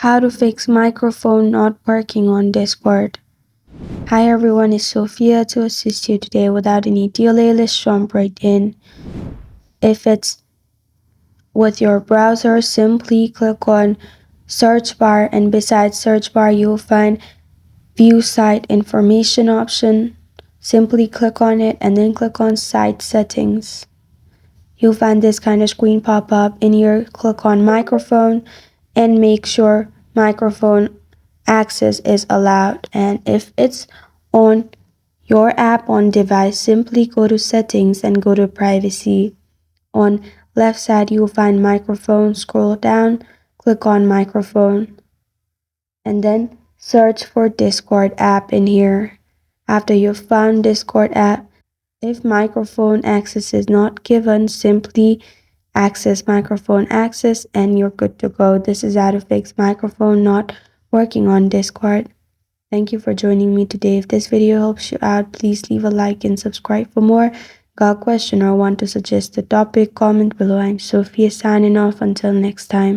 How to fix microphone not working on Discord. Hi everyone, it's Sophia to assist you today. Without any delay, let's jump right in. If it's with your browser, simply click on search bar, and beside search bar you'll find view site information option. Simply click on it and then click on site settings. You'll find this kind of screen pop up. In here, click on microphone and make sure microphone access is allowed. And if it's on your app on device, simply go to settings and go to privacy. On left side, you'll find microphone. Scroll down, click on microphone, and then search for Discord app in here. After you've found Discord app, if microphone access is not given, simply access microphone access and you're good to go. This is how to fix microphone not working on Discord. Thank you for joining me today. If this video helps you out, please leave a like and subscribe for more. Got a question or want to suggest a topic? Comment below. I'm Sophia signing off. Until next time.